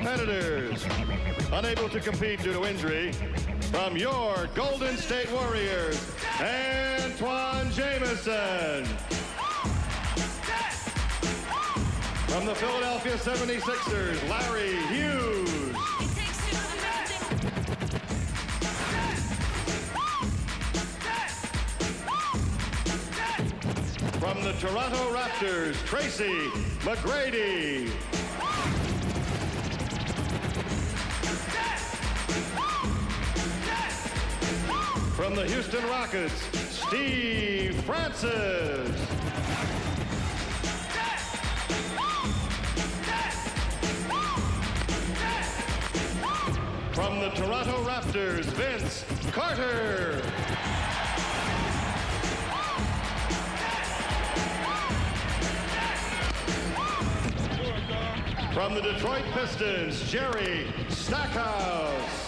competitors. Unable to compete due to injury, from your Golden State Warriors, Antoine Jamison. From the Philadelphia 76ers, Larry Hughes. From the Toronto Raptors, Tracy McGrady. From the Houston Rockets, Steve Francis. From the Toronto Raptors, Vince Carter. From the Detroit Pistons, Jerry Stackhouse.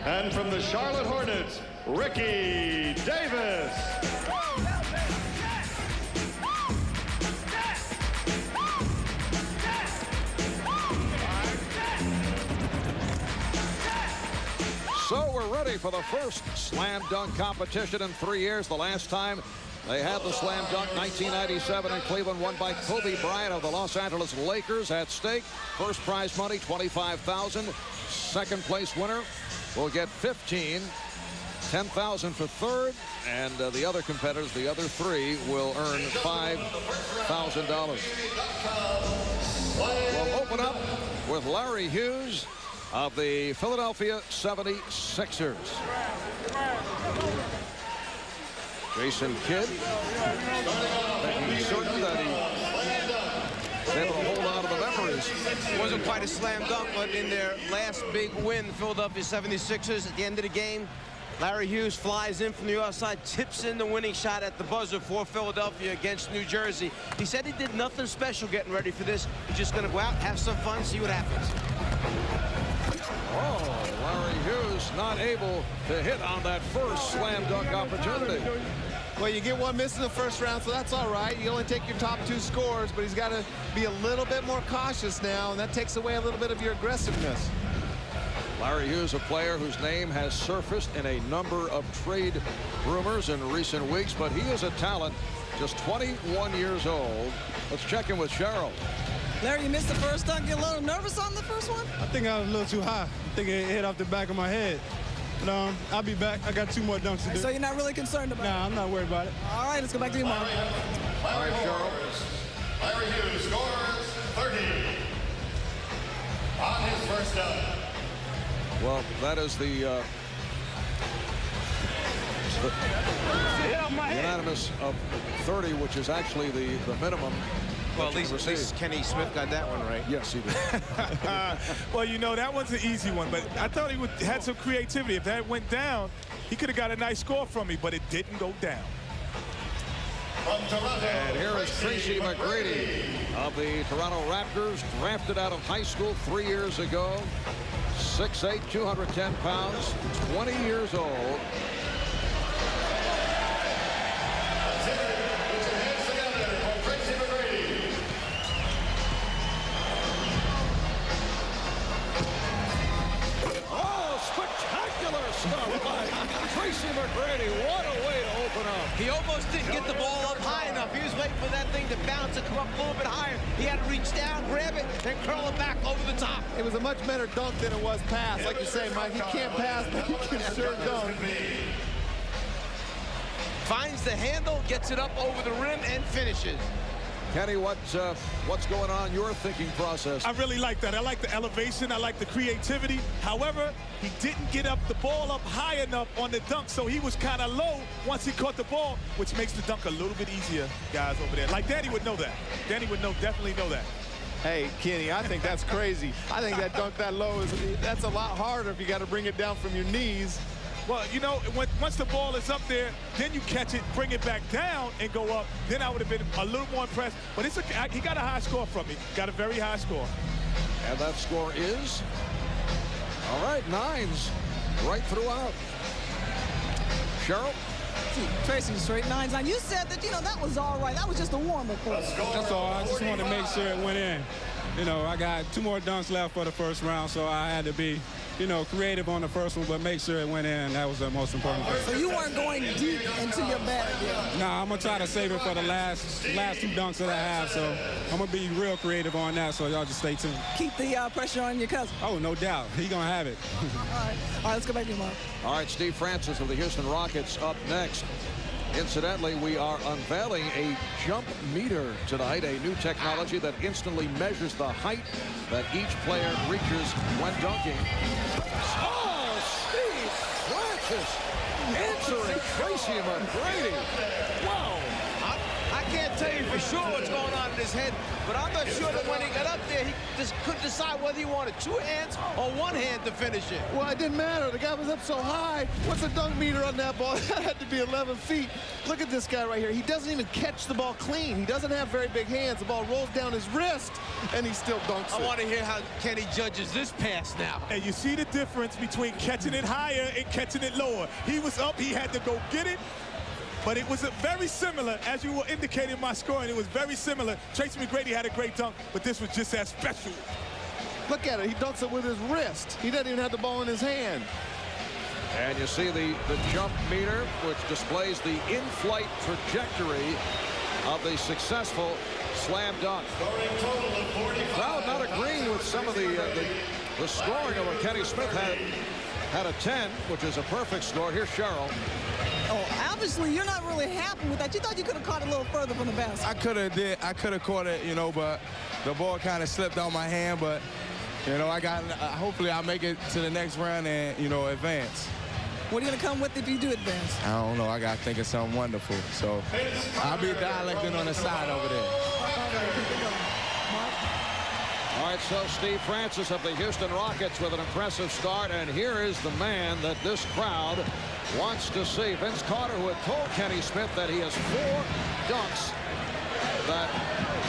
And from the Charlotte Hornets, Ricky Davis. So we're ready for the first slam dunk competition in 3 years. The last time they had the slam dunk, 1997 in Cleveland, won by Kobe Bryant of the Los Angeles Lakers. At stake, first prize money, $25,000. Second place winner will get $15,000, $10,000 for third, and the other competitors, the other three, will earn $5,000. We'll open up with Larry Hughes of the Philadelphia 76ers. Jason Kidd making certain that he was able to hold on to the memories. Wasn't quite a slam dunk, but in their last big win, the Philadelphia 76ers, at the end of the game, Larry Hughes flies in from the outside, tips in the winning shot at the buzzer for Philadelphia against New Jersey. He said he did nothing special getting ready for this. He's just going to go out, have some fun, see what happens. Oh, Larry Hughes not able to hit on that first slam dunk opportunity. Well, you get one miss in the first round, so that's all right. You only take your top two scores, but he's got to be a little bit more cautious now, and that takes away a little bit of your aggressiveness. Larry Hughes, a player whose name has surfaced in a number of trade rumors in recent weeks, but he is a talent, just 21 years old. Let's check in with Cheryl. Larry, you missed the first dunk. Get a little nervous on the first one? I think I was a little too high. I think it hit off the back of my head. But I'll be back. I got 2 more dunks to do. So you're not really concerned about it? Nah, I'm not worried about it. All right, let's go back to you, Mark. All right, Cheryl. Larry Hughes scores 30 on his first dunk. Well, that is the unanimous of 30, which is actually the minimum. Well, at least Kenny Smith got that one right. Yes, he did. Well, you know, that one's an easy one, but I thought he had some creativity. If that went down, he could have got a nice score from me, but it didn't go down. And here is Tracy McGrady of the Toronto Raptors, drafted out of high school 3 years ago. 6'8", 210 pounds, 20 years old. Stuff by Tracy McGrady. What a way to open up. He almost didn't get the ball up high enough. He was waiting for that thing to bounce and come up a little bit higher. He had to reach down, grab it, and curl it back over the top. It was a much better dunk than it was pass. Like you say, Mike, he can't pass, but he can sure dunk. Finds the handle, gets it up over the rim, and finishes. Kenny, what's going on in your thinking process? I really like that. I like the elevation. I like the creativity. However, he didn't get up the ball up high enough on the dunk, so he was kind of low once he caught the ball, which makes the dunk a little bit easier, guys, over there. Like, Danny would know that. Danny would definitely know that. Hey, Kenny, I think that's crazy. I think that dunk that low, that's a lot harder if you got to bring it down from your knees. Well, you know, once the ball is up there, then you catch it, bring it back down, and go up. Then I would have been a little more impressed. But he got a high score from me. Got a very high score. And that score is, all right, 9s right throughout. Cheryl? See, Tracy, straight 9-9. You said that, you know, that was all right. That was just a warm-up for us. That's all. I just wanted to make sure it went in. You know, I got 2 more dunks left for the first round, so I had to be, you know, creative on the first one, but make sure it went in. That was the most important thing. So you weren't going deep into your bag yet? Nah, I'm going to try to save it for the last 2 dunks that I have, so I'm going to be real creative on that, so y'all just stay tuned. Keep the pressure on your cousin. Oh, no doubt. He going to have it. All right, let's go back to you, Mark. All right, Steve Francis of the Houston Rockets up next. Incidentally, we are unveiling a jump meter tonight, a new technology that instantly measures the height that each player reaches when dunking. Oh, Steve Francis answering Tracy McGrady. Wow. I can't tell you for sure what's going on in his head, but I'm not sure that when he got up there, he just couldn't decide whether he wanted 2 hands or 1 hand to finish it. Well, it didn't matter. The guy was up so high. What's the dunk meter on that ball? That had to be 11 feet. Look at this guy right here. He doesn't even catch the ball clean. He doesn't have very big hands. The ball rolls down his wrist, and he still dunks it. I want to hear how Kenny judges this pass now. And you see the difference between catching it higher and catching it lower. He was up, he had to go get it. But it was very similar, as you were indicating my scoring, it was very similar. Tracy McGrady had a great dunk, but this was just as special. Look at it. He dunks it with his wrist. He doesn't even have the ball in his hand. And you see the jump meter, which displays the in-flight trajectory of the successful slam dunk. Crowd not agreeing with some of the scoring of what Kenny Smith had a 10, which is a perfect score. Here's Cheryl. Oh, obviously, you're not really happy with that. You thought you could have caught it a little further from the basket. I could have caught it, you know, but the ball kind of slipped out my hand. But, you know, hopefully I'll make it to the next round and, you know, advance. What are you going to come with if you do advance? I don't know. I got to think of something wonderful. So I'll be dialecting on the side over there. All right, so Steve Francis of the Houston Rockets with an impressive start. And here is the man that this crowd wants to see. Vince Carter, who had told Kenny Smith that he has 4 dunks that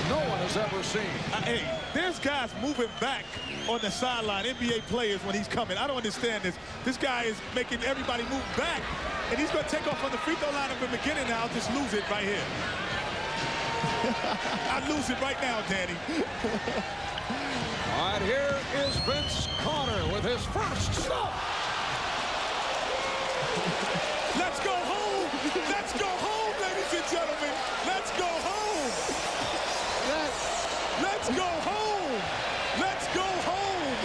no one has ever seen. Hey, there's guys moving back on the sideline, NBA players, when he's coming. I don't understand this. This guy is making everybody move back, and he's going to take off on the free throw line at the beginning now. I'll just lose it right here. I lose it right now, Danny. All right, here is Vince Carter with his first stop. Let's go home. Let's go home, ladies and gentlemen. Let's go home. Let's go home. Let's go home.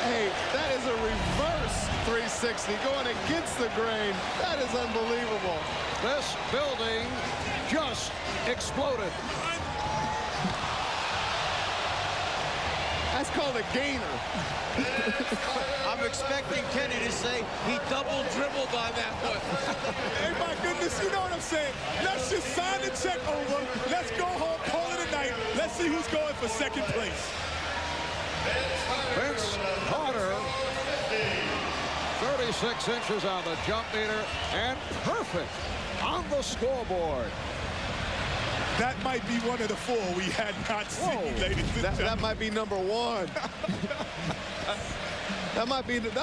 Hey, that is a reverse 360 going against the grain. That is unbelievable. This building just exploded. That's called a gainer. I'm expecting Kenny to say he double dribbled on that one. Hey, my goodness, you know what I'm saying? Let's just sign the check over. Let's go home, call it a night. Let's see who's going for second place. Vince Carter, 36 inches on the jump meter, and perfect on the scoreboard. That might be one of the 4 we had not seen, ladies and gentlemen. That might be number 1. that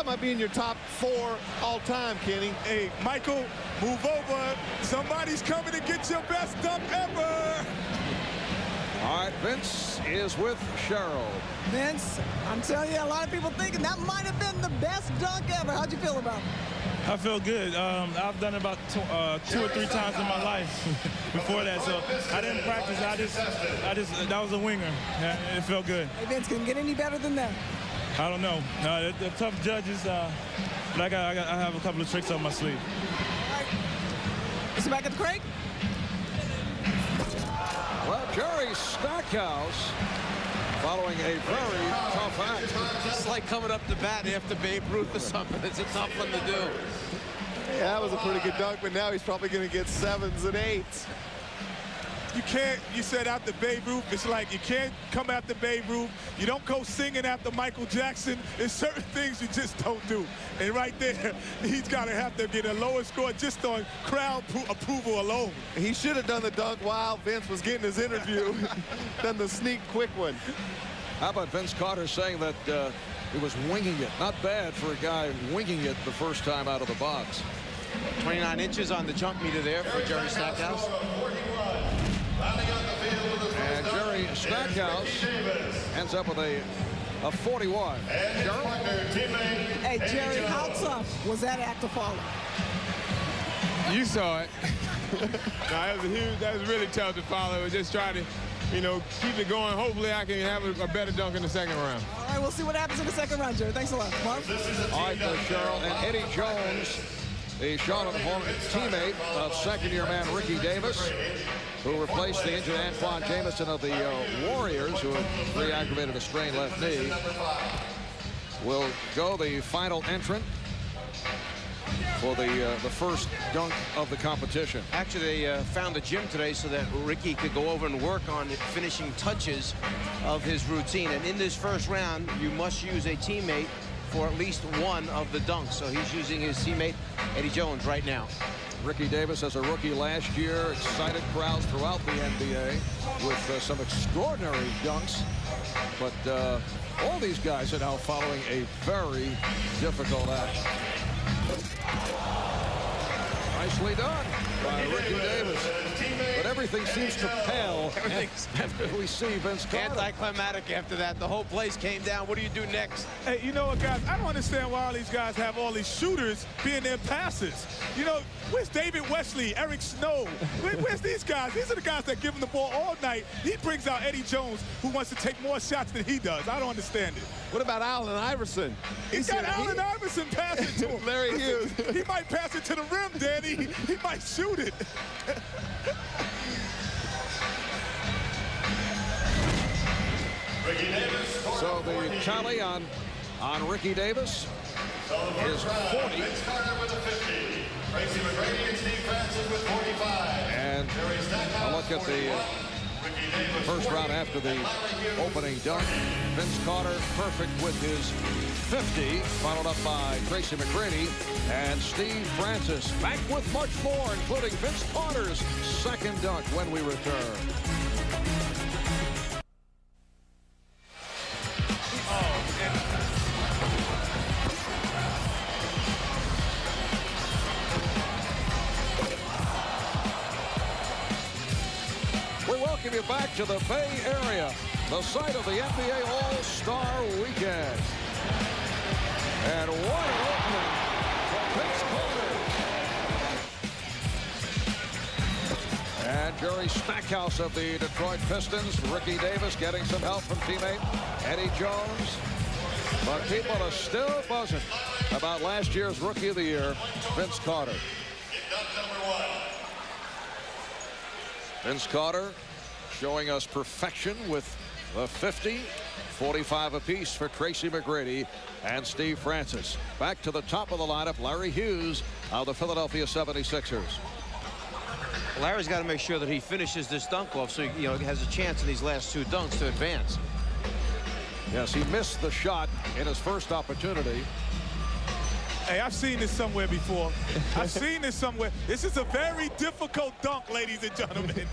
might be in your top 4 all time, Kenny. Hey, Michael, move over. Somebody's coming to get your best dunk ever. All right, Vince is with Cheryl. Vince, I'm telling you, a lot of people thinking that might have been the best dunk ever. How'd you feel about it? I feel good. I've done it about 2 or 3 times in my life before that, so I didn't practice. I just that was a winger. Yeah, it felt good. Hey, Vince, can it get any better than that? I don't know. They're tough judges, but I have a couple of tricks on my sleeve. All right. Is it back at the crate? Well, Jerry Stackhouse following a very tough act. It's like coming up to bat after Babe Ruth or something. It's a tough one to do. Yeah, that was a pretty good dunk, but now he's probably going to get 7s and 8s. You can't, you said after Babe Ruth, it's like you can't come after Babe Ruth. You don't go singing after Michael Jackson. There's certain things you just don't do. And right there, he's got to have to get a lower score just on crowd approval alone. He should have done the dunk while Vince was getting his interview. Done the sneak quick one. How about Vince Carter saying that he was winging it? Not bad for a guy winging it the first time out of the box. 29 inches on the jump meter there for Jerry Stackhouse. And Jerry Stackhouse ends up with a 41. Hey, Jerry, how tough was that act to follow? You saw it. That was really tough to follow. It was just trying to, keep it going. Hopefully I can have a better dunk in the second round. All right, we'll see what happens in the second round, Jerry. Thanks a lot. Mark? All right, Cheryl. And Eddie Jones, the Charlotte Hornets teammate of second-year man Ricky Davis, who replaced the injured Antoine Jameson of the Warriors, who had re-aggravated a sprained left knee, will go the final entrant for the first dunk of the competition. Actually, they found a gym today so that Ricky could go over and work on finishing touches of his routine. And in this first round, you must use a teammate for at least one of the dunks. So he's using his teammate, Eddie Jones, right now. Ricky Davis, as a rookie last year, excited crowds throughout the NBA with some extraordinary dunks. But all these guys are now following a very difficult act. Nicely done by Ricky Davis. But everything seems to pale after we see Vince Carter. Anticlimactic after that. The whole place came down. What do you do next? Hey, you know what, guys? I don't understand why all these guys have all these shooters being their passes. Where's David Wesley, Eric Snow? Where's these guys? These are the guys that give him the ball all night. He brings out Eddie Jones, who wants to take more shots than he does. I don't understand it. What about Allen Iverson? He's got Allen Iverson passing to him. Larry Hughes. He might pass it to the rim, Danny. He might shoot it. So the tally on Ricky Davis is 40. And a look at the first round after the opening dunk. Vince Carter perfect with his 50, followed up by Tracy McGrady and Steve Francis. Back with much more, including Vince Carter's second dunk when we return. Welcome you back to the Bay Area, the site of the NBA All-Star Weekend. And what an opening for Vince Carter. And Jerry Stackhouse of the Detroit Pistons. Ricky Davis getting some help from teammate Eddie Jones. But people are still buzzing about last year's Rookie of the Year, Vince Carter. Vince Carter showing us perfection with the 50, 45 apiece for Tracy McGrady and Steve Francis. Back to the top of the lineup, Larry Hughes of the Philadelphia 76ers. Larry's got to make sure that he finishes this dunk off so he has a chance in these last two dunks to advance. Yes, he missed the shot in his first opportunity. Hey, I've seen this somewhere before. I've seen this somewhere. This is a very difficult dunk, ladies and gentlemen.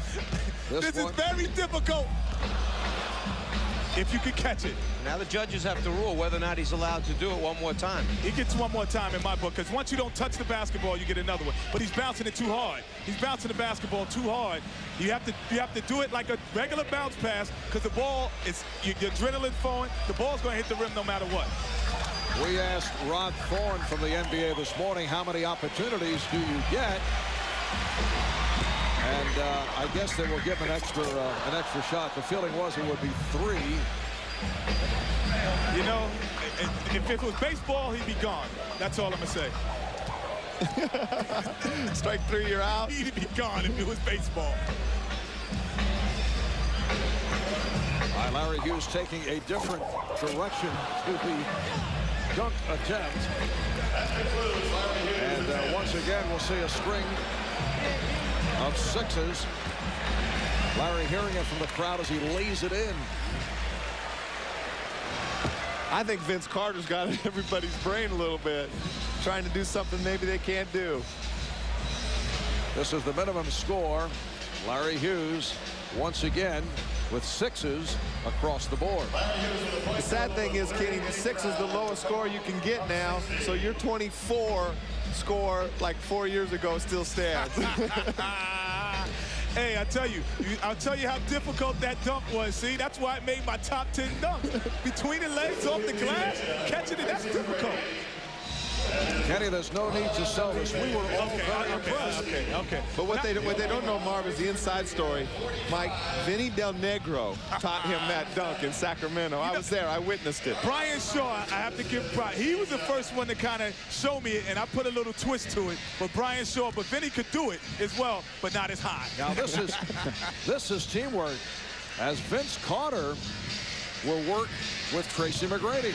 This is very difficult if you can catch it. Now the judges have to rule whether or not he's allowed to do it one more time. He gets one more time in my book, because once you don't touch the basketball, you get another one. But he's bouncing it too hard. He's bouncing the basketball too hard. You have to do it like a regular bounce pass, because the ball is your adrenaline flowing. The ball's going to hit the rim no matter what. We asked Rod Thorne from the NBA this morning, how many opportunities do you get? And I guess they will give him an extra shot. The feeling was it would be 3. If it was baseball, he'd be gone. That's all I'm going to say. Strike 3, you're out. He'd be gone if it was baseball. All right, Larry Hughes taking a different direction to the dunk attempt. And once again, we'll see a string of 6s. Larry hearing it from the crowd as he lays it in. I think Vince Carter's got everybody's brain a little bit, trying to do something maybe they can't do. This is the minimum score. Larry Hughes once again with 6s across the board. The sad thing is, Kenny, the 6 is the lowest score you can get now, so your 24 score like 4 years ago still stands. Hey, I'll tell you how difficult that dunk was. See, that's why it made my top 10 dunk. Between the legs, off the glass, catching it, that's difficult. Kenny, there's no need to sell this. We were all very impressed. Okay. But what they don't know, Marv, is the inside story. Mike, Vinny Del Negro taught him that dunk in Sacramento. I was there. I witnessed it. Brian Shaw, I have to give pride. He was the first one to kind of show me it, and I put a little twist to it. But Brian Shaw, but Vinny could do it as well, but not as high. Now this is teamwork, as Vince Carter will work with Tracy McGrady.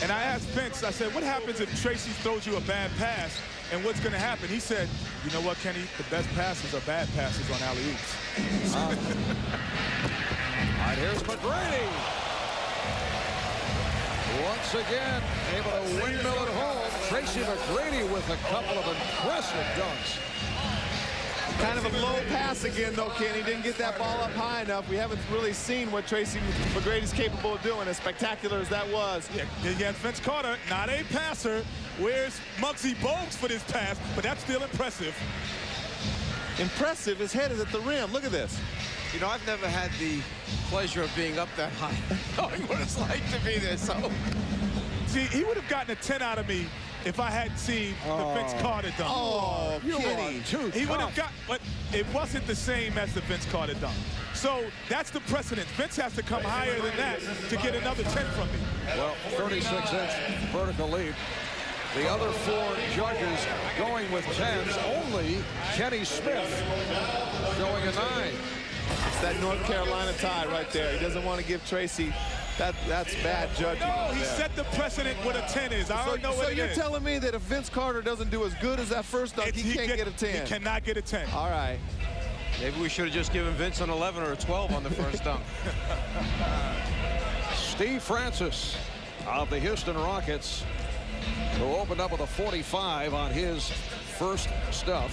And I asked Vince, I said, what happens if Tracy throws you a bad pass, and what's going to happen? He said, you know what, Kenny? The best passes are bad passes on alley-oops. All right, here's McGrady. Once again, able to windmill it home. Tracy McGrady with a couple of impressive dunks. Kind of a low pass again, though, Kenny. Didn't get that ball up high enough. We haven't really seen what Tracy McGrady's capable of doing, as spectacular as that was. Yeah, Vince Carter, not a passer. Where's Muggsy Bogues for this pass? But that's still impressive. Impressive. His head is at the rim. Look at this. You know, I've never had the pleasure of being up that high, knowing what it's like to be there. So, see, he would have gotten a 10 out of me if I hadn't seen the Vince Carter dunk. Oh, Kenny. He would have got, but it wasn't the same as the Vince Carter dunk. So that's the precedent. Vince has to come higher than that to get another 10 from me. Well, 36-inch vertical leap. The other 4 judges going with 10s. Only Kenny Smith showing a 9. It's that North Carolina tie right there. He doesn't want to give Tracy. That's bad judging. No, he set the precedent what a 10 is. I don't know what it is. So you're telling me that if Vince Carter doesn't do as good as that first dunk, he can't get a 10? He cannot get a 10. All right. maybe we should have just given Vince an 11 or a 12 on the first dunk. Steve Francis of the Houston Rockets, who opened up with a 45 on his first stuff.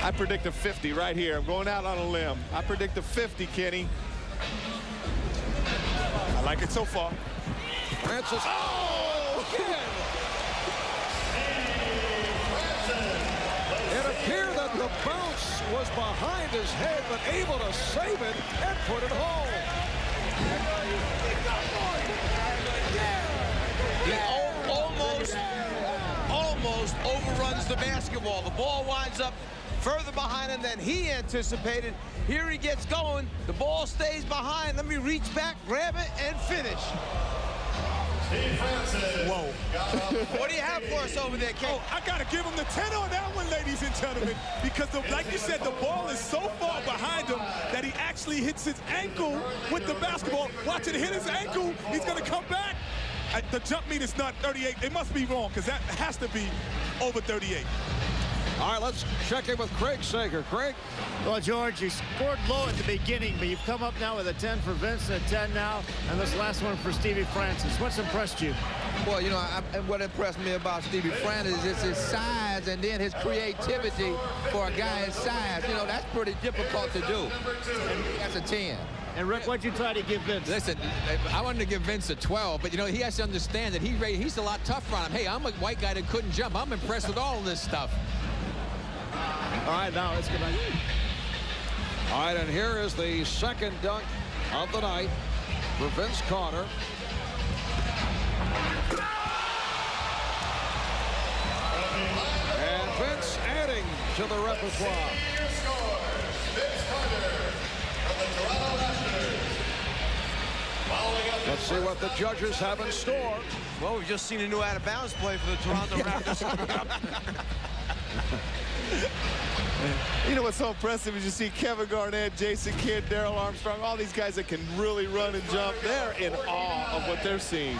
I predict a 50 right here. I'm going out on a limb. I predict a 50, Kenny. I like it so far. Francis. Oh, again. It appeared that the bounce was behind his head, but able to save it and put it home. He almost overruns the basketball. The ball winds up further behind him than he anticipated. Here he gets going. The ball stays behind. Let me reach back, grab it, and finish. Whoa. What do you have for us over there, Ken? Oh, I got to give him the 10 on that one, ladies and gentlemen, because, like you said, the ball is so far behind him that he actually hits his ankle with the basketball. Watch it hit his ankle. He's going to come back. The jump meter's not 38. It must be wrong, because that has to be over 38. All right, let's check in with Craig Sager. Craig? Well, George, you scored low at the beginning, but you've come up now with a 10 for Vince and a 10 now, and this last one for Stevie Francis. What's impressed you? Well, you know, what impressed me about Stevie Francis is his size and then his creativity for a guy his size. You know, that's pretty difficult to do. That's a 10. And Rick, what'd you try to give Vince? Listen, I wanted to give Vince a 12, but you know, he has to understand that he's a lot tougher on him. Hey, I'm a white guy that couldn't jump. I'm impressed with all of this stuff. All right, now let's get on. All right, and here is the second dunk of the night for Vince Carter. And Vince adding to the repertoire. Let's see what the judges have in store. Well, we've just seen a new out-of-bounds play for the Toronto Raptors. You know what's so impressive is you see Kevin Garnett, Jason Kidd, Darrell Armstrong, all these guys that can really run and jump. They're in awe of what they're seeing.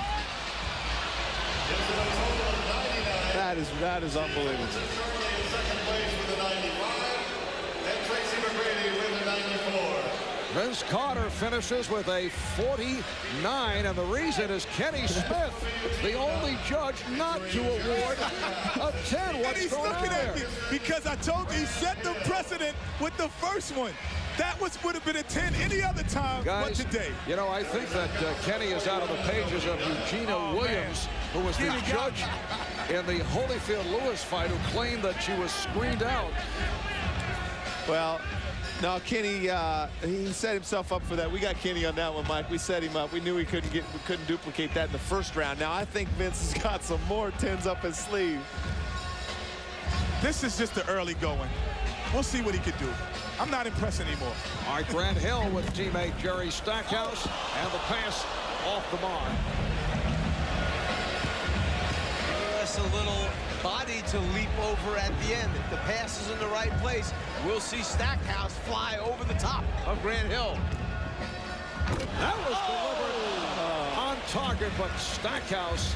That is unbelievable. Second place with the 95, and Tracy McGrady with the 94. Vince Carter finishes with a 49, and the reason is Kenny Smith, the only judge not to award a 10. And he's looking at me because I told you he set the precedent with the first one. That would have been a 10 any other time but today. You know, I think that Kenny is out of the pages of Eugenia Williams, who was the judge in the Holyfield-Lewis fight, who claimed that she was screened out. Well, no, Kenny, he set himself up for that. We got Kenny on that one, Mike. We set him up. We knew we couldn't duplicate that in the first round. Now I think Vince has got some more 10s up his sleeve. This is just the early going. We'll see what he could do. I'm not impressed anymore. All right, Grant Hill with teammate Jerry Stackhouse, and the pass off the mark. Just a little body to leap over at the end. If the pass is in the right place, we'll see Stackhouse fly over the top of Grant Hill. That was delivered on target, but Stackhouse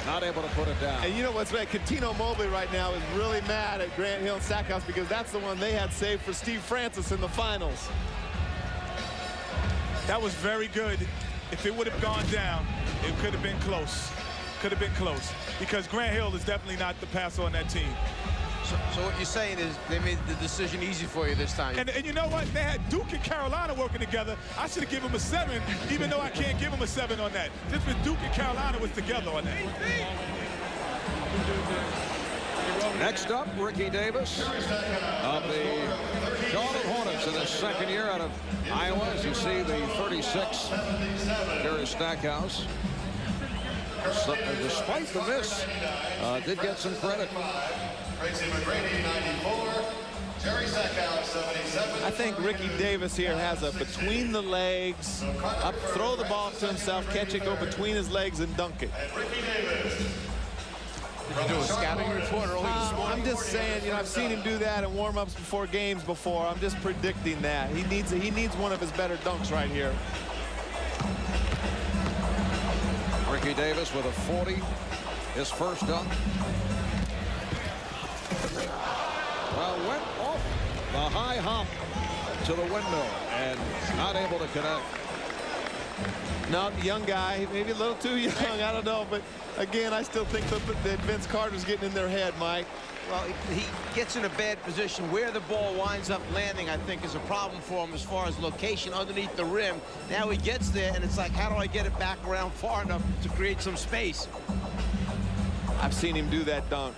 not able to put it down. And you know what's bad? Catino Mobley right now is really mad at Grant Hill and Stackhouse because that's the one they had saved for Steve Francis in the finals. That was very good. If it would have gone down, it could have been close. Could have been close because Grant Hill is definitely not the passer on that team. So what you're saying is they made the decision easy for you this time. And you know what? They had Duke and Carolina working together. I should have given him a 7, even though I can't give him a 7 on that. Just with Duke and Carolina was together on that. Next up, Ricky Davis of the Charlotte Hornets in his second year out of Iowa. As you see, the 36, Jerry Stackhouse. So, despite the miss, did get some credit. I think Ricky Davis here has a between the legs, up, throw the ball to himself, catch it, go between his legs, and dunk it. Did you do a scouting report early this morning? I'm just saying, you know, I've seen him do that in warm-ups before games before. I'm just predicting that. He needs one of his better dunks right here. Ricky Davis with a 40, his first dunk. Well, went off the high hop to the windmill and not able to connect. No, young guy, maybe a little too young, I don't know, but again, I still think that Vince Carter's getting in their head, Mike. Well, he gets in a bad position. Where the ball winds up landing, I think, is a problem for him as far as location underneath the rim. Now he gets there, and it's like, how do I get it back around far enough to create some space? I've seen him do that dunk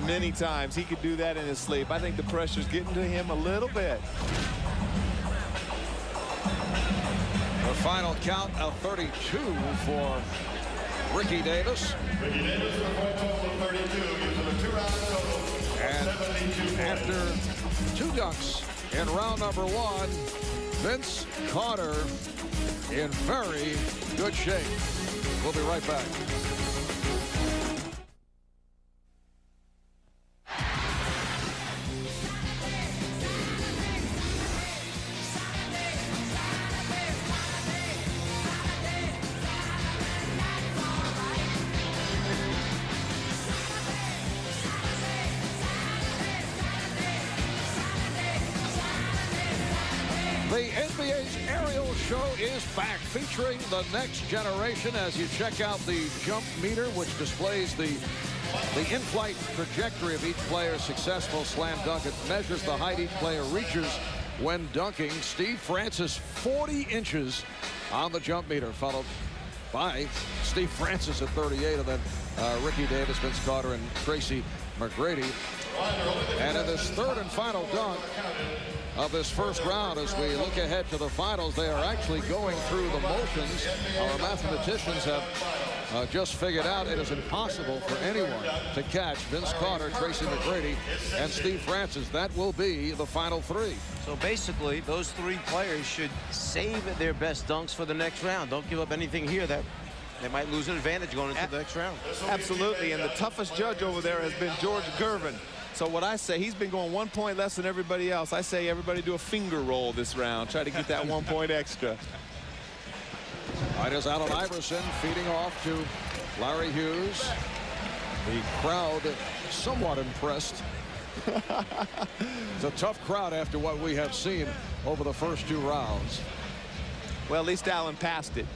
many times. He could do that in his sleep. I think the pressure's getting to him a little bit. The final count of 32 for Ricky Davis. Ricky Davis with a point total of 32 using a 2-round total. And after 2 dunks in round number 1, Vince Carter in very good shape. We'll be right back. The NBA's aerial show is back, featuring the next generation as you check out the jump meter, which displays the in-flight trajectory of each player's successful slam dunk. It measures the height each player reaches when dunking. Steve Francis, 40 inches on the jump meter, followed by Steve Francis at 38, and then Ricky Davis, Vince Carter, and Tracy McGrady. And in this third and final dunk of this first round, as we look ahead to the finals, they are actually going through the motions. Our mathematicians have just figured out it is impossible for anyone to catch Vince Carter, Tracy McGrady, and Steve Francis. That will be the final 3. So basically, those 3 players should save their best dunks for the next round. Don't give up anything here that they might lose an advantage going into the next round. Absolutely, and the toughest judge over there has been George Gervin. So what I say, he's been going 1 point less than everybody else. I say everybody do a finger roll this round. Try to get that 1 point extra. All right, as Allen Iverson feeding off to Larry Hughes. The crowd somewhat impressed. It's a tough crowd after what we have seen over the first 2 rounds. Well, at least Allen passed it.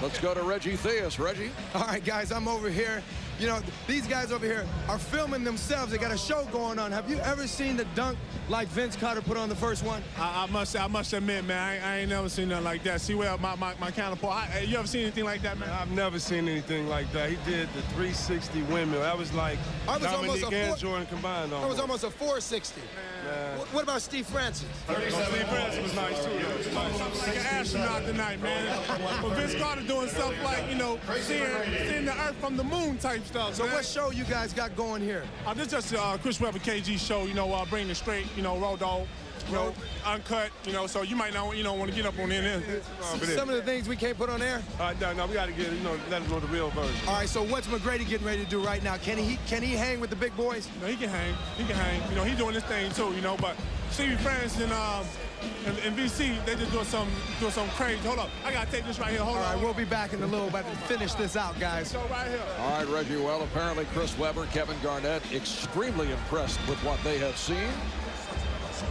Let's go to Reggie Theus. Reggie. All right, guys, I'm over here. You know, these guys over here are filming themselves. They got a show going on. Have you ever seen the dunk like Vince Carter put on the first one? I must admit, man, I ain't never seen nothing like that. See where my counterpart. You ever seen anything like that, man? I've never seen anything like that. He did the 360 windmill. That was like Dominique and Jordan combined. That was almost a 460. Man. What about Steve Francis? Steve Francis was nice, too. Like an astronaut tonight, man. But Vince Carter doing stuff like, you know, seeing the earth from the moon type stuff. So man. what show you guys got going here? This is just Chris Webber KG show, you know, bringing it straight, you know, raw dog, you know, uncut, you know, so you might not, you know, want to get up on there. Some of the things we can't put on air? No, we got to get, you know, let us know the real version. All right, so what's McGrady getting ready to do right now? Can he hang with the big boys? No, he can hang. He can hang. You know, he's doing this thing too, you know, but Stevie Francis and VC, they just doing some crazy. Hold up, I gotta take this right here. Hold on. All right, we'll be back in a little bit to finish this out, guys. So right here. All right, Reggie. Well, apparently Chris Webber, Kevin Garnett, extremely impressed with what they have seen.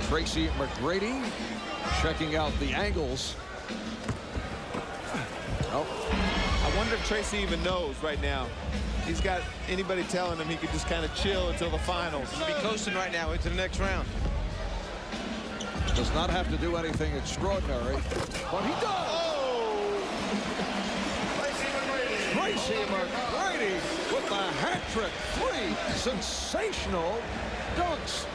Tracy McGrady checking out the angles. Oh. I wonder if Tracy even knows right now. He's got anybody telling him he could just kind of chill until the finals. He'll be coasting right now into the next round. Does not have to do anything extraordinary, but he does. Oh! Tracy McGrady with the hat trick. 3 sensational dunks.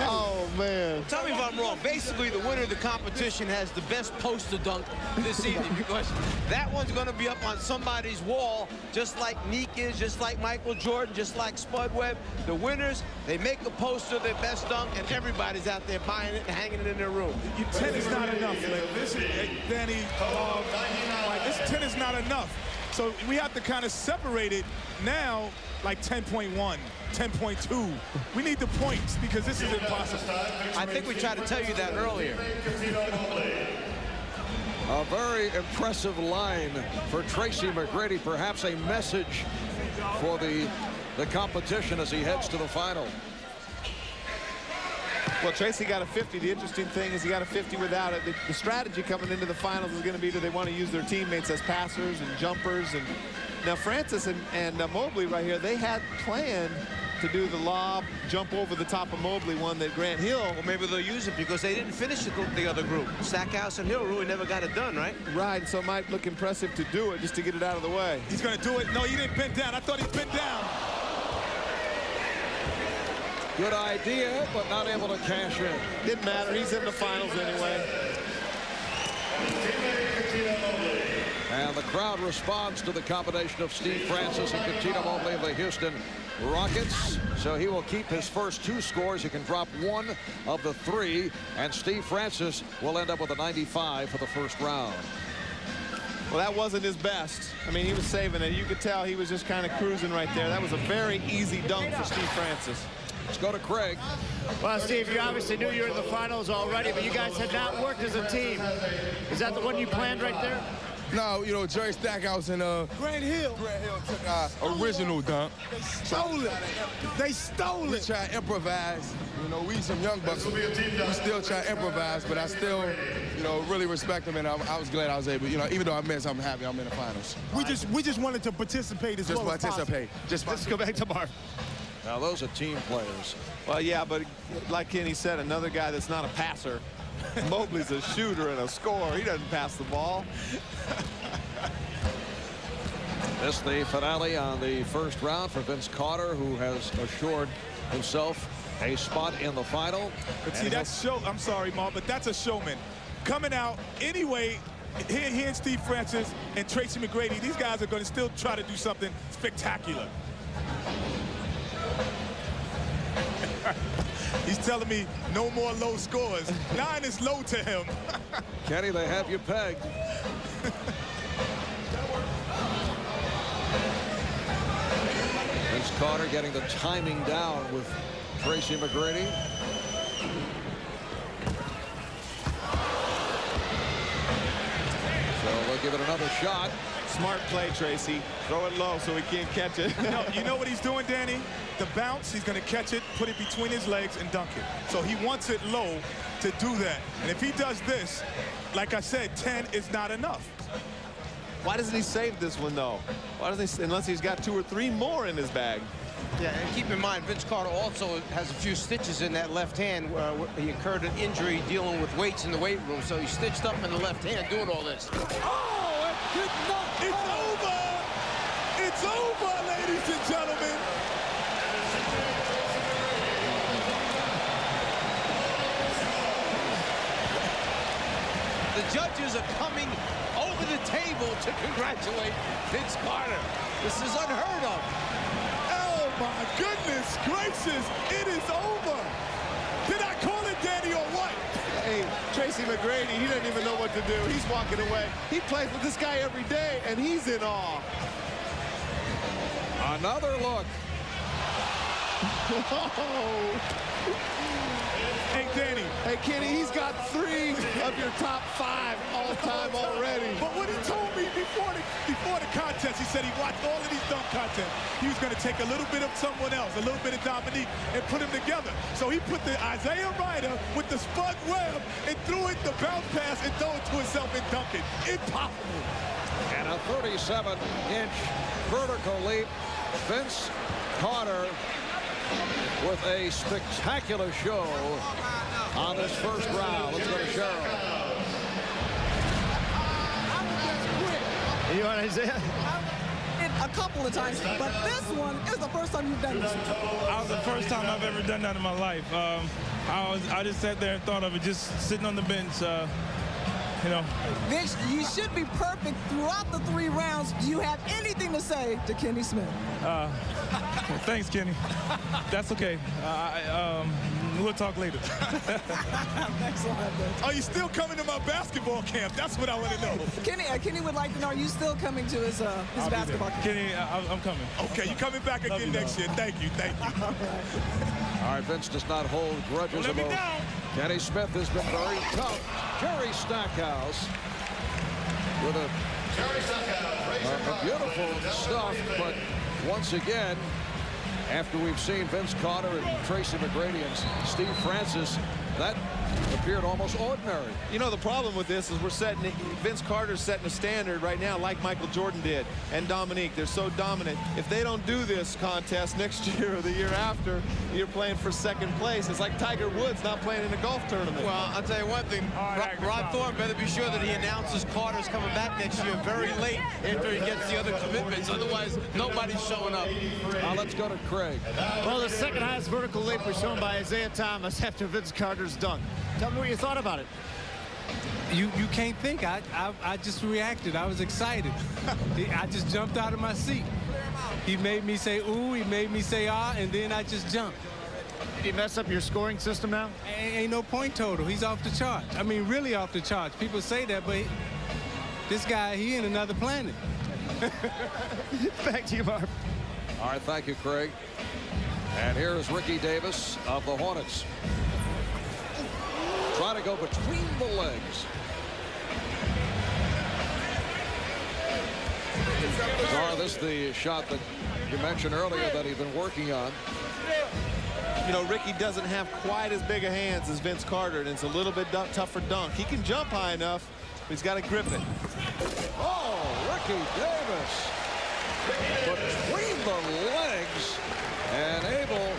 Oh, man. Tell me if I'm wrong. Basically, the winner of the competition has the best poster dunk this evening because that one's going to be up on somebody's wall, just like Neek is, just like Michael Jordan, just like Spud Webb. The winners, they make a poster of their best dunk, and everybody's out there buying it and hanging it in their room. 10 is not enough. Like, this is, Danny, like, this 10 is not enough. So we have to kind of separate it now, like 10.1, 10.2. We need the points because this is impossible. I think we tried to tell you that earlier. A very impressive line for Tracy McGrady, perhaps a message for the competition as he heads to the final. Well, Tracy got a 50. The interesting thing is he got a 50 without it. The strategy coming into the finals is going to be, do they want to use their teammates as passers and jumpers? And now Francis and Mobley right here, they had planned to do the lob, jump over the top of Mobley, one that Grant Hill. Well, maybe they'll use it because they didn't finish the other group. Stackhouse and Hill really never got it done, right? Right, and so it might look impressive to do it just to get it out of the way. He's going to do it. No, he didn't bend down. I thought he bent down. Good idea, but not able to cash in. Didn't matter. He's in the finals anyway. And the crowd responds to the combination of Steve Francis and Cuttino Mobley of the Houston Rockets. So he will keep his first 2 scores. He can drop 1 of the 3. And Steve Francis will end up with a 95 for the first round. Well, that wasn't his best. I mean, he was saving it. You could tell he was just kind of cruising right there. That was a very easy dunk for Steve Francis. Let's go to Craig. Well, Steve, you obviously knew you were in the finals already, but you guys had not worked as a team. Is that the one you planned right there? No, you know, Jerry Stackhouse and Grant Hill took our original dunk. They stole it. They stole We it. try to improvise. You know, we some young bucks. We still try to improvise, but I still, you know, really respect them, and I was glad I was able. You know, even though I missed, I'm happy I'm in the finals. We just wanted to participate as well as possible. Just Let's go back to Marv. Now, those are team players. Well, yeah, but like Kenny said, another guy that's not a passer. Mobley's a shooter and a scorer. He doesn't pass the ball. This the finale on the first round for Vince Carter, who has assured himself a spot in the final. But see, that's show. I'm sorry, Marv, but that's a showman. Coming out anyway, he and Steve Francis and Tracy McGrady, these guys are going to still try to do something spectacular. He's telling me no more low scores. 9 is low to him. Kenny, they have you pegged. Vince Carter getting the timing down with Tracy McGrady. So they'll give it another shot. Smart play, Tracy. Throw it low so he can't catch it. You know what he's doing, Danny? the bounce, he's going to catch it, put it between his legs, and dunk it. So he wants it low to do that. And if he does this, like I said, 10 is not enough. Why doesn't he save this one, though? Why doesn't he, unless he's got 2 or 3 more in his bag? Yeah, and keep in mind, Vince Carter also has a few stitches in that left hand. He incurred an injury dealing with weights in the weight room, so he's stitched up in the left hand doing all this. Oh, it's over! It's over, ladies and gentlemen! The judges are coming over the table to congratulate Vince Carter. This is unheard of. Oh, my goodness gracious. It is over. Did I call it, Danny, or what? Hey, Tracy McGrady, he doesn't even know what to do. He's walking away. He plays with this guy every day, and he's in awe. Another look. Hey, Danny. Hey, Kenny, he's got 3 of your top 5 all-time already. But what he told me before the contest, he said he watched all of these dunk contests. He was going to take a little bit of someone else, a little bit of Dominique, and put them together. So he put the Isaiah Ryder with the Spud Webb and threw it the bounce pass and threw it to himself and dunk it. Impossible. And a 37-inch vertical leap. Vince Carter with a spectacular show on this first round. Let's go to Cheryl. You want Isaiah? A couple of times, but this one is the first time you've done this. That was the first time I've ever done that in my life. I just sat there and thought of it, just sitting on the bench. You know. Vince, you should be perfect throughout the 3 rounds. Do you have anything to say to Kenny Smith? Thanks, Kenny. That's okay. We'll talk later. Thanks a lot, Vince. Are you still coming to my basketball camp? That's what I want to know. Kenny would like to know, are you still coming to his basketball camp? Kenny, I'm coming. Okay, you coming back again next year. Thank you. All right, Vince does not hold grudges about Kenny Smith has been very tough. Jerry Stackhouse with a beautiful stuff, but once again, after we've seen Vince Carter and Tracy McGrady and Steve Francis, that appeared almost ordinary. You know, the problem with this is Vince Carter's setting a standard right now like Michael Jordan did, and Dominique. They're so dominant. If they don't do this contest next year or the year after, you're playing for second place. It's like Tiger Woods not playing in a golf tournament. Well, I'll tell you one thing. Rod Thorne better be sure that he announces Carter's coming back next year very late after he gets the other commitments. Otherwise, nobody's showing up. Let's go to Craig. Well, the second highest vertical leap was shown by Isaiah Thomas after Vince Carter's dunk. Tell me what you thought about it. You can't think. I just reacted. I was excited. I just jumped out of my seat. He made me say ooh, he made me say ah, and then I just jumped. Did he mess up your scoring system now? Ain't no point total. He's off the charts. I mean, really off the charts. People say that, but this guy, he in another planet. Back to you, Marv. All right, thank you, Craig. And here is Ricky Davis of the Hornets. Try to go between the legs. This the shot that you mentioned earlier that he'd been working on. You know, Ricky doesn't have quite as big a hands as Vince Carter, and it's a little bit tougher dunk. He can jump high enough, but he's got to grip it. Oh, Ricky Davis between the legs and able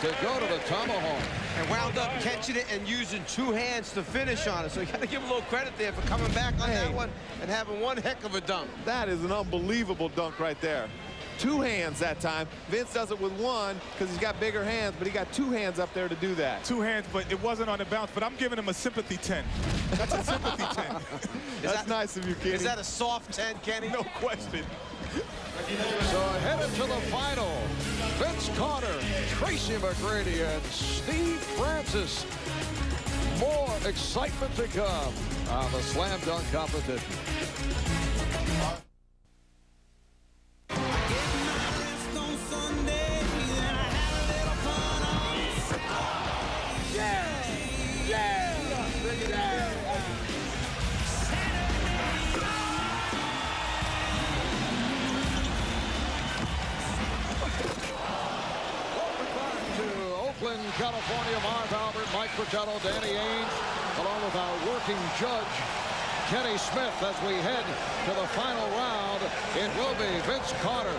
to go to the tomahawk. And wound up catching it and using 2 hands to finish on it. So you got to give him a little credit there for coming back on that one and having one heck of a dunk. That is an unbelievable dunk right there. 2 hands that time. Vince does it with 1 because he's got bigger hands, but he got 2 hands up there to do that. 2 hands, but it wasn't on the bounce. But I'm giving him a sympathy 10. That's a sympathy 10. That's nice of you, Kenny. Is that a soft 10, Kenny? No question. So headed to the final, Vince Carter, Tracy McGrady, and Steve Francis. More excitement to come on the slam dunk competition. California, Marv Albert, Mike Fratello, Danny Ainge, along with our working judge, Kenny Smith, as we head to the final round. It will be Vince Carter,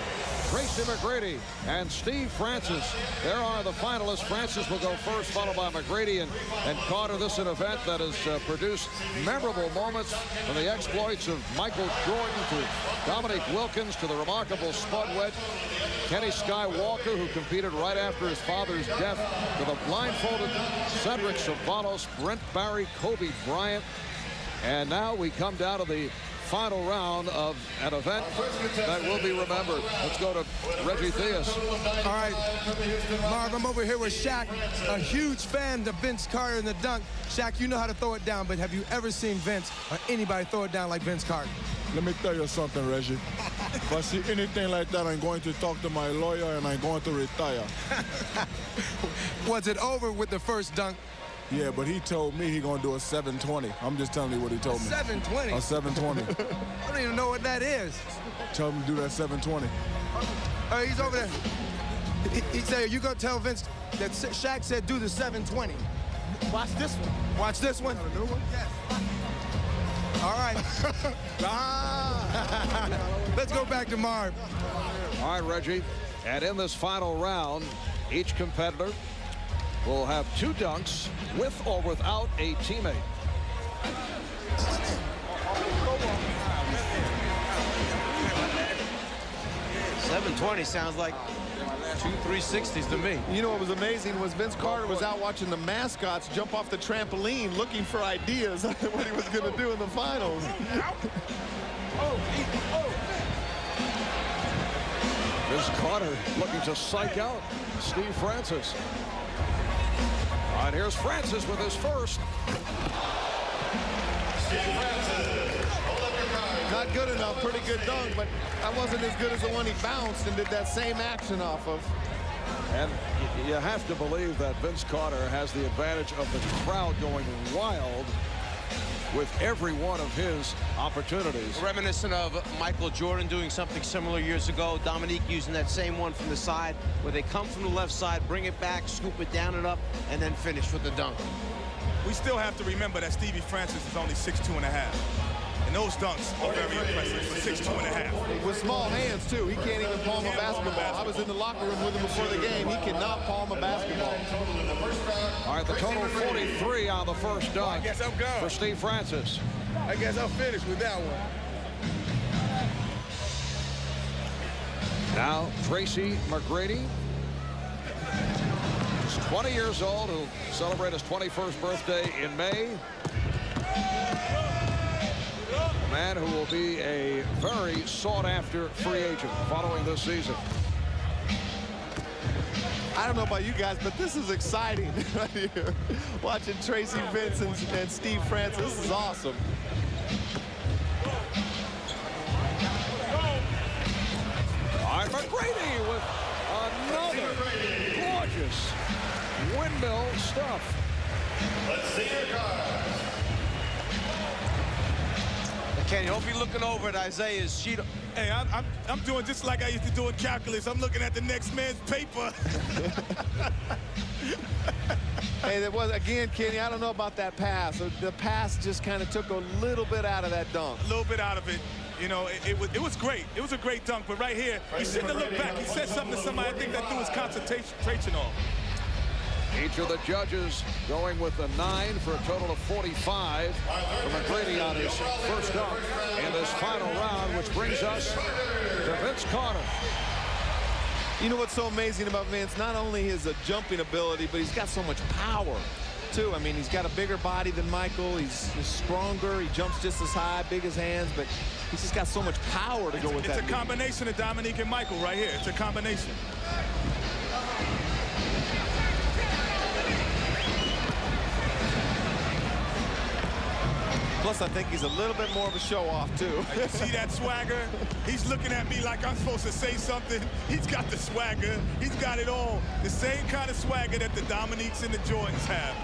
Tracy McGrady, and Steve Francis. There are the finalists. Francis will go first, followed by McGrady and Carter. This is an event that has produced memorable moments from the exploits of Michael Jordan to Dominique Wilkins to the remarkable Spud Webb, Kenny Skywalker, who competed right after his father's death, to the blindfolded Cedric Ceballos, Brent Barry, Kobe Bryant. And now we come down to the final round of an event that will be remembered. Let's go to Reggie Theus. All right, Marv, I'm over here with Shaq, a huge fan of Vince Carter in the dunk. Shaq, you know how to throw it down, but have you ever seen Vince or anybody throw it down like Vince Carter? Let me tell you something, Reggie. If I see anything like that, I'm going to talk to my lawyer and I'm going to retire. Was it over with the first dunk? Yeah, but he told me he's going to do a 720. I'm just telling you what he told me. 720? A 720. I don't even know what that is. Tell him to do that 720. He's over there. He said, you going to tell Vince that Shaq said do the 720. Watch this one. Watch this one? A new one? Yes. All right. Let's go back to Marv. All right, Reggie. And in this final round, each competitor will have 2 dunks with or without a teammate. 720 sounds like 2 360s to me. You know what was amazing was Vince Carter was out watching the mascots jump off the trampoline looking for ideas what he was going to do in the finals. Vince Carter looking to psych out Steve Francis. All right, here's Francis with his first. Not good enough, pretty good dunk, but that wasn't as good as the one he bounced and did that same action off of. And you have to believe that Vince Carter has the advantage of the crowd going wild with every one of his opportunities. Reminiscent of Michael Jordan doing something similar years ago. Dominique using that same one from the side, where they come from the left side, bring it back, scoop it down and up, and then finish with the dunk. We still have to remember that Stevie Francis is only 6'2.5". And those dunks are very impressive for 6'2.5". With small hands, too. He can't even palm a basketball. I was in the locker room with him before the game. He cannot palm a basketball. All right, the total 43 on the first dunk I guess I'm gone. for Steve Francis. I guess I'll finish with that one. Now, Tracy McGrady. He's 20 years old. He'll celebrate his 21st birthday in May. A man who will be a very sought-after free agent following this season. I don't know about you guys, but this is exciting right here. Watching Tracy Vince and Steve Francis. This is awesome. All right, McGrady with another gorgeous windmill stuff. Let's see your card. Kenny, hope you're looking over at Isaiah's sheet. Hey, I'm doing just like I used to do in calculus. I'm looking at the next man's paper. Hey, that was, again, Kenny, I don't know about that pass. The pass just kind of took a little bit out of that dunk. A little bit out of it. You know, it was great. It was a great dunk, but right here, he shouldn't have looked back. He said something to somebody. I think that threw his concentration off. Each of the judges going with a 9 for a total of 45 for McGrady on his first dunk in this final round, which brings us to Vince Carter. You know what's so amazing about Vince? Not only his jumping ability, but he's got so much power, too. I mean, he's got a bigger body than Michael. He's stronger. He jumps just as high, big as hands, but he's just got so much power to go with that. It's a combination of Dominique and Michael right here. It's a combination. Plus, I think he's a little bit more of a show-off, too. You see that swagger? He's looking at me like I'm supposed to say something. He's got the swagger. He's got it all. The same kind of swagger that the Dominiques and the Jordans have.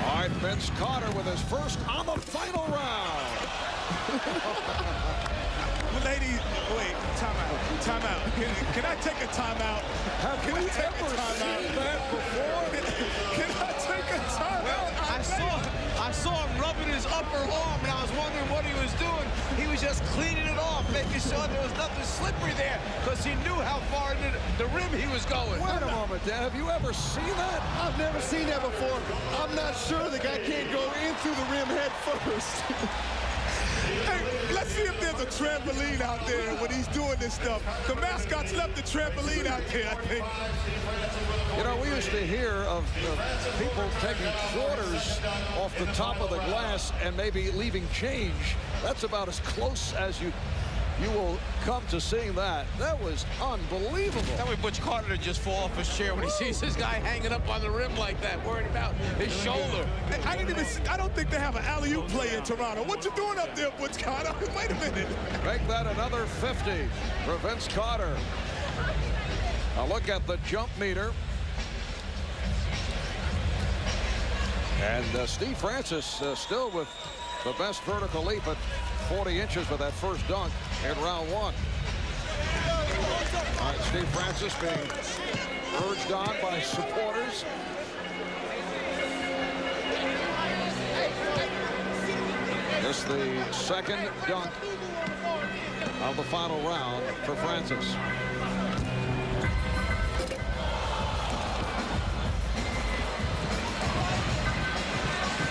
All right, Vince Carter with his first on the final round. ladies, wait, timeout. Can I take a timeout? Have we ever seen that before? Can I take a timeout? I saw him rubbing his upper arm, and I was wondering what he was doing. He was just cleaning it off, making sure there was nothing slippery there, because he knew how far into the rim he was going. Wait a moment, Dan. Have you ever seen that? I've never seen that before. I'm not sure the guy can't go in through the rim head first. Hey, let's see if there's a trampoline out there when he's doing this stuff. The mascots left the trampoline out there, I think. You know, we used to hear of people taking quarters off the top of the glass and maybe leaving change. That's about as close as you will come to seeing that. That was unbelievable. Tell me Butch Carter to just fall off his chair when he sees this guy hanging up on the rim like that, worried about his shoulder. I don't think they have an alley-oop play in Toronto. What you doing up there, Butch Carter? Wait a minute. Make that another 50 for Vince Carter. Now look at the jump meter. And Steve Francis still with the best vertical leap at 40 inches with that first dunk in round one. All right, Steve Francis being urged on by supporters. This is the second dunk of the final round for Francis.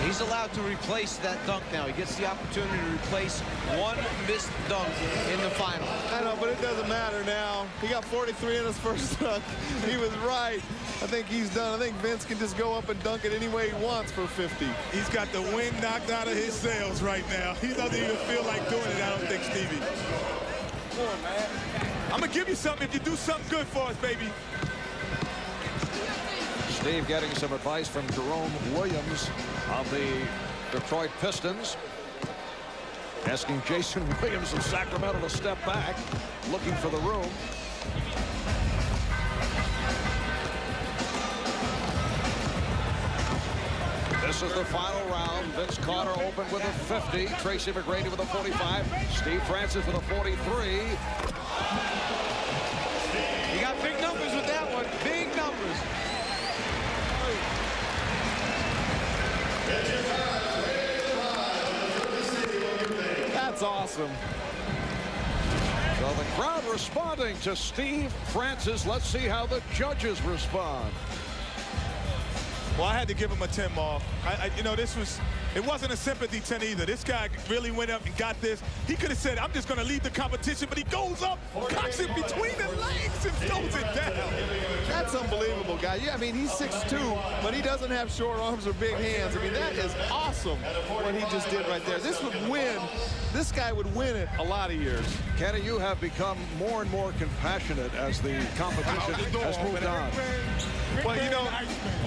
He's allowed to replace that dunk now. He gets the opportunity to replace one missed dunk in the final. I know, but it doesn't matter now. He got 43 in his first dunk. He was right. I think he's done. I think Vince can just go up and dunk it any way he wants for 50. He's got the wind knocked out of his sails right now. He doesn't even feel like doing it, I don't think, Stevie. Come on, man. I'm going to give you something if you do something good for us, baby. Steve getting some advice from Jerome Williams of the Detroit Pistons. Asking Jason Williams of Sacramento to step back, looking for the room. This is the final round. Vince Carter opened with a 50. Tracy McGrady with a 45. Steve Francis with a 43. You got big numbers with that one. Big numbers. That's awesome. So the crowd responding to Steve Francis. Let's see how the judges respond. Well, I had to give him a 10, Marv. You know, it wasn't a sympathy 10 either. This guy really went up and got this. He could have said, I'm just going to lead the competition, but he goes up, cocks it between the legs, and throws it down. That's unbelievable, guy. Yeah, I mean, he's 6'2", but he doesn't have short arms or big hands. I mean, that is awesome what he just did right there. This would win. This guy would win it a lot of years. Kenny, you have become more and more compassionate as the competition has moved on. Well, you know,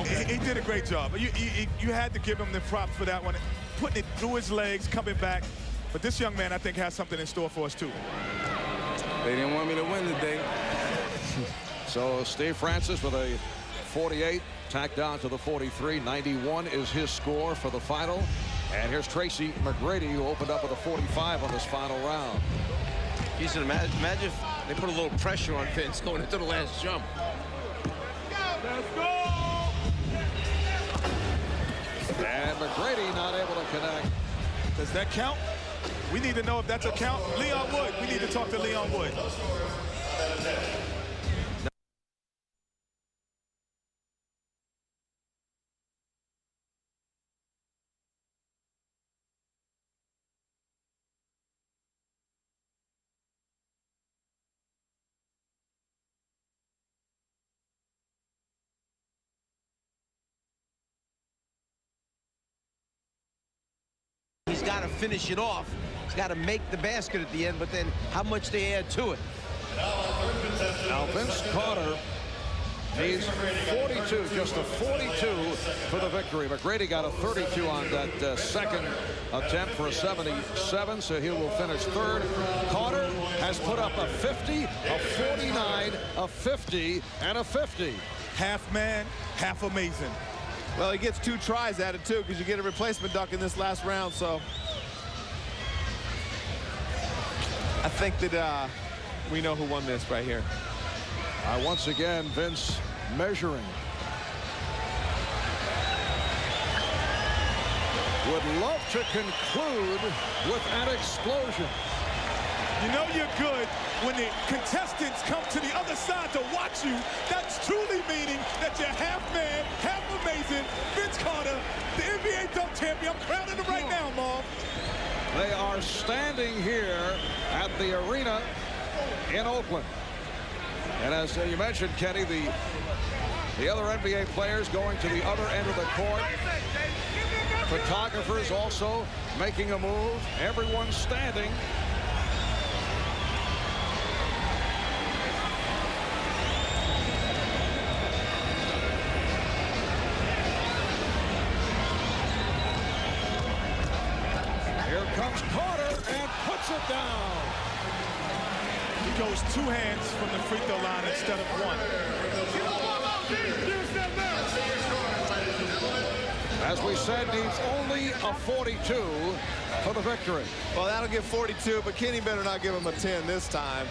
he did a great job. You had to give him the props for that one. Putting it through his legs, coming back. But this young man, I think, has something in store for us, too. They didn't want me to win today. So Steve Francis with a 48, tacked down to the 43. 91 is his score for the final. And here's Tracy McGrady, who opened up with a 45 on this final round. You can imagine if they put a little pressure on Vince going into the last jump. Let's go! And McGrady not able to connect. Does that count? We need to know if that's a count. Leon Wood. We need to talk to Leon Wood. He's got to finish it off. He's got to make the basket at the end, but then how much they add to it. Now Vince Carter needs 42, just a 42 for the victory. McGrady got a 32 on that second attempt for a 77, so he will finish third. Carter has put up a 50, a 49, a 50, and a 50. Half man, half amazing. Well, he gets 2 tries at it, too, because you get a replacement dunk in this last round, so. I think that we know who won this right here. Once again, Vince measuring. Would love to conclude with an explosion. You know you're good when the contestants come to the other side to watch you. That's truly meaning that you're half man, half amazing. Vince Carter, the NBA dunk champion. I'm crowning him right now, Marv. They are standing here at the arena in Oakland. And as you mentioned, Kenny, the other NBA players going to the other end of the court. Photographers also making a move. Everyone standing. Here comes Carter and puts it down. He goes 2 hands from the free throw line instead of 1. As we said, needs only a 42 for the victory. Well, that'll give 42, but Kenny better not give him a 10 this time.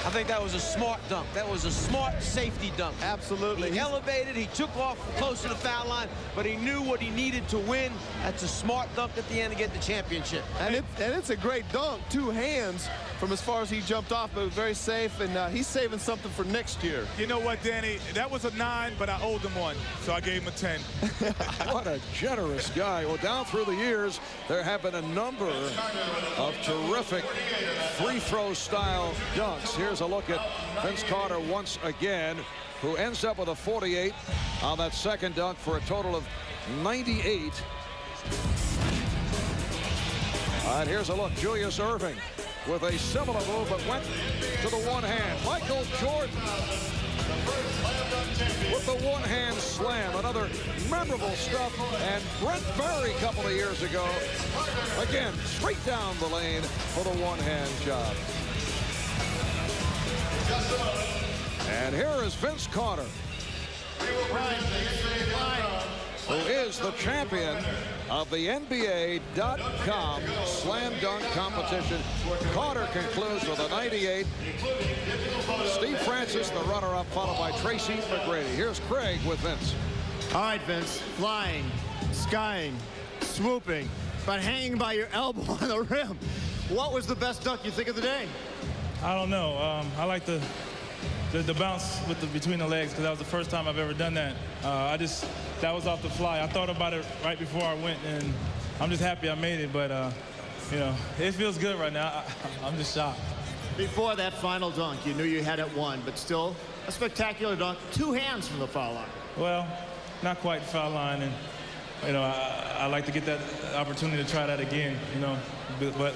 I think that was a smart dunk. That was a smart safety dunk. Absolutely. He elevated, he took off close to the foul line, but he knew what he needed to win. That's a smart dunk at the end to get the championship. And it's a great dunk. 2 hands from as far as he jumped off, but very safe, and he's saving something for next year. You know what, Danny? That was a 9, but I owed him 1, so I gave him a 10. What a generous guy. Well, down through the years, there have been a number of terrific free throw style dunks. Here's a look at Vince Carter once again, who ends up with a 48 on that second dunk for a total of 98. All right, here's a look. Julius Erving with a similar move, but went to the one hand. Michael Jordan with the one-hand slam. Another memorable stuff. And Brent Barry a couple of years ago, again, straight down the lane for the one-hand job. And here is Vince Carter, who is the champion of the NBA.com slam dunk competition. Carter concludes with a 98. Steve Francis, the runner-up, followed by Tracy McGrady. Here's Craig with Vince. All right, Vince. Flying, skying, swooping, but hanging by your elbow on the rim. What was the best dunk you think of the day? I don't know. I like the bounce with between the legs, because that was the first time I've ever done that. That was off the fly. I thought about it right before I went, and I'm just happy I made it. But you know, it feels good right now. I'm just shocked. Before that final dunk, you knew you had it won, but still a spectacular dunk. 2 hands from the foul line. Well, not quite the foul line, and you know, I like to get that opportunity to try that again. You know, but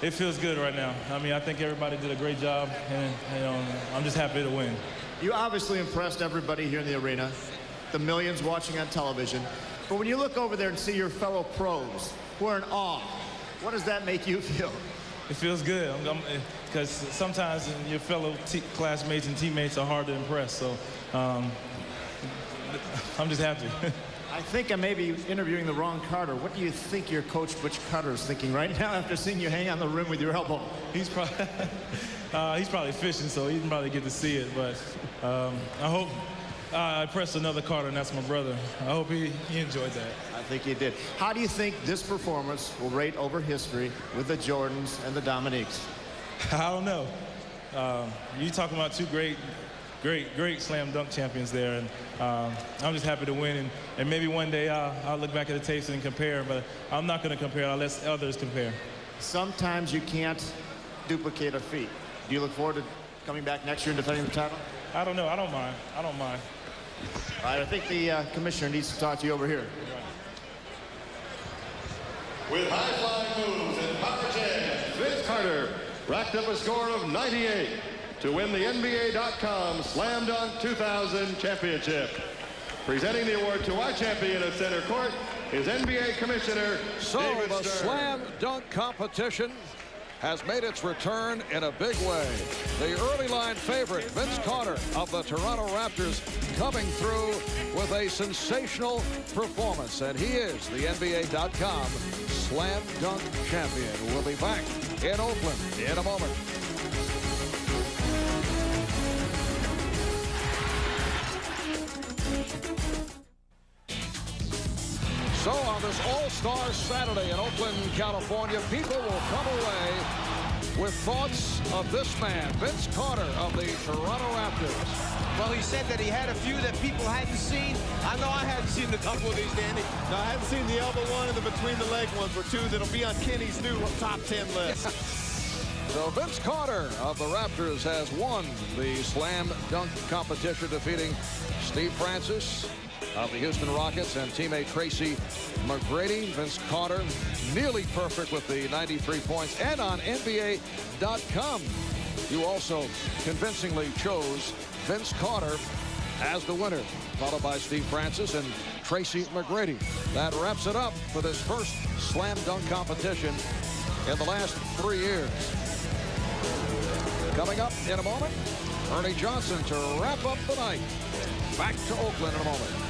it feels good right now. I mean, I think everybody did a great job, and you know, I'm just happy to win. You obviously impressed everybody here in the arena, the millions watching on television. But when you look over there and see your fellow pros who are in awe, what does that make you feel? It feels good, because sometimes your fellow classmates and teammates are hard to impress. So I'm just happy. I think I may be interviewing the wrong Carter. What do you think your coach, Butch Carter, is thinking right now after seeing you hang on the rim with your elbow? He's probably fishing, so he didn't probably get to see it. But I hope I pressed another Carter, and that's my brother. I hope he enjoyed that. I think he did. How do you think this performance will rate over history with the Jordans and the Dominiques? I don't know. You talking about 2 great slam dunk champions there, and I'm just happy to win, and maybe one day I'll look back at the tapes and compare, but I'm not going to compare. I'll let others compare. Sometimes you can't duplicate a feat. Do you look forward to coming back next year and defending the title? I don't know. I don't mind. All right, I think the commissioner needs to talk to you over here. With high-flying moves and power jams, Vince Carter racked up a score of 98 to win the NBA.com Slam Dunk 2000 championship. Presenting the award to our champion at center court is NBA Commissioner So David the Stern. slam dunk competition has made its return in a big way. The early line favorite, Vince Carter of the Toronto Raptors, coming through with a sensational performance. And he is the NBA.com Slam Dunk champion. We'll be back in Oakland in a moment. So on this All-Star Saturday in Oakland, California, people will come away with thoughts of this man, Vince Carter of the Toronto Raptors. Well, he said that he had a few that people hadn't seen. I know I hadn't seen a couple of these, Danny. No, I haven't seen the elbow one and the between the leg ones were two that'll be on Kenny's new top 10 list. So Vince Carter of the Raptors has won the Slam Dunk competition, defeating Steve Francis of the Houston Rockets and teammate Tracy McGrady. Vince Carter nearly perfect with the 93 points. And on NBA.com, you also convincingly chose Vince Carter as the winner, followed by Steve Francis and Tracy McGrady. That wraps it up for this first Slam Dunk competition in the last 3 years. Coming up in a moment, Ernie Johnson to wrap up the night. Back to Oakland in a moment.